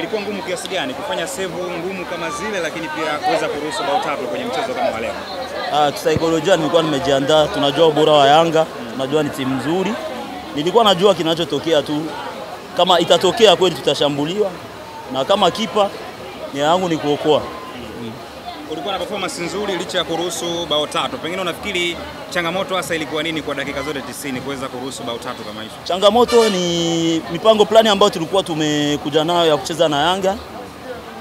Ilikuwa ngumu kiasi gani kufanya save ngumu kama zile, lakini pia kuweza kuruhusu bao tatu kwenye mchezo kama wale? Kisaikolojia nilikuwa nimejiandaa, tunajua ubora wa Yanga, tunajua ni timu nzuri. Nilikuwa najua kinachotokea tu, kama itatokea kweli tutashambuliwa, na kama kipa nia yangu ni kuokoa. Ulikuwa na performance nzuri licha ya kuruhusu bao tatu. Pengine unafikiri changamoto hasa ilikuwa nini kwa dakika zote 90 kuweza kuruhusu bao tatu kama hizo? Changamoto ni mipango plani ambayo tulikuwa tumekuja nayo ya kucheza na Yanga.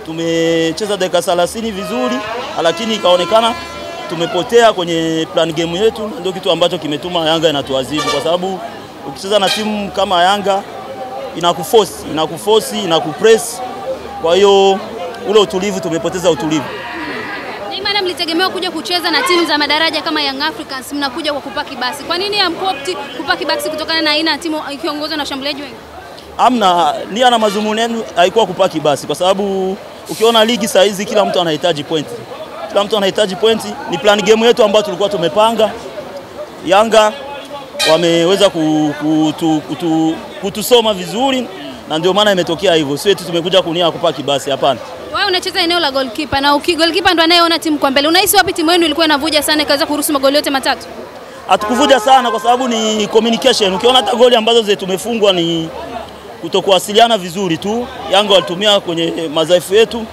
Tumecheza dakika 30 vizuri, lakini ikaonekana tumepotea kwenye plan game yetu, ndio kitu ambacho kimetuma Yanga inatuadhibu, kwa sababu ukicheza na timu kama Yanga inakuforce, inakupress. Kwa hiyo ule utulivu tumepoteza utulivu. Ni maana mlitegemewa kuja kucheza na timu za madaraja kama Young Africans, mnakuja kwa kupaki basi. Kwa nini hamkuopti kupaki basi kutokana na aina ya timu ikiongozwa na washambuliaji wengi? Amna, nia na mazumuni yenu haikuwa kupaki basi, kwa sababu ukiona ligi saa hizi kila mtu anahitaji pointi. Kila mtu anahitaji pointi, ni plan game yetu ambayo tulikuwa tumepanga. Yanga wameweza kutusoma vizuri na ndio maana imetokea hivyo. Sio eti tumekuja kunia kupaki basi, hapana. Wewe unacheza eneo la goalkeeper na goalkeeper ndo anayeona timu kwa mbele. Unahisi wapi timu yenu ilikuwa inavuja sana ikaweza kuruhusu magoli yote matatu? Hatukuvuja sana kwa sababu ni communication. Ukiona hata goli ambazo zetu tumefungwa ni kutokuwasiliana vizuri tu. Yanga walitumia kwenye madhaifu yetu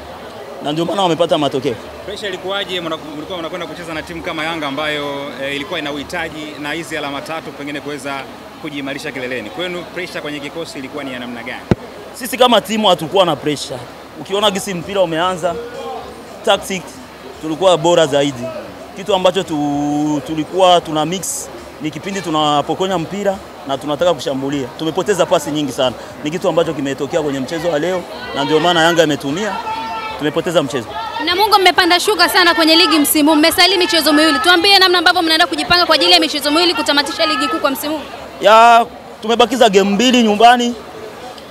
na ndio maana wamepata matokeo. Pressure ilikuwaje mlikuwa mnakwenda kucheza na timu kama Yanga ambayo ilikuwa ina uhitaji na hizi alama tatu pengine kuweza kujiimarisha kileleni? Kwenu pressure kwenye kikosi ilikuwa ni ya namna gani? Sisi kama timu hatukuwa na pressure. Ukiona gisi mpira umeanza, tactics tulikuwa bora zaidi. Kitu ambacho tulikuwa tuna mix ni kipindi tunapokonya mpira na tunataka kushambulia. Tumepoteza pasi nyingi sana. Ni kitu ambacho kimetokea kwenye mchezo wa leo na ndio maana Yanga imetumia. Tumepoteza mchezo. Na Mungu mmepanda shuka sana kwenye ligi msimu. Mmesaili michezo miwili. Tuambie namna ambavyo mnaenda kujipanga kwa ajili ya michezo miwili kutamatisha ligi kuu kwa msimu. Tumebakiza game 2 nyumbani.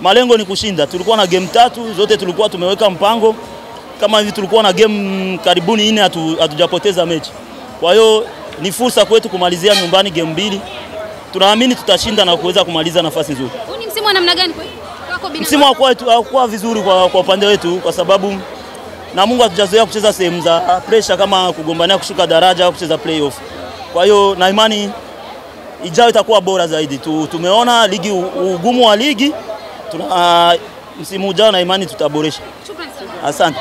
Malengo ni kushinda. Tulikuwa na game 3, zote tulikuwa tumeweka mpango. Kama hivi tulikuwa na game karibuni 4 hatujapoteza mechi. Kwa hiyo ni fursa kwetu kumalizia nyumbani game 2. Tunaamini tutashinda na kuweza kumaliza nafasi nzuri. Huu ni msimu wa namna gani kwako binafsi? Msimu haukuwa vizuri kwa upande wetu kwa sababu na Mungu hatujazoea kucheza sehemu za pressure kama kugombania kushuka daraja au kucheza playoff. Kwa hiyo na imani ijayo itakuwa bora zaidi. Tumeona ligi, ugumu wa ligi, msimu ujao na imani tutaboresha. Shukrani sana. Asante.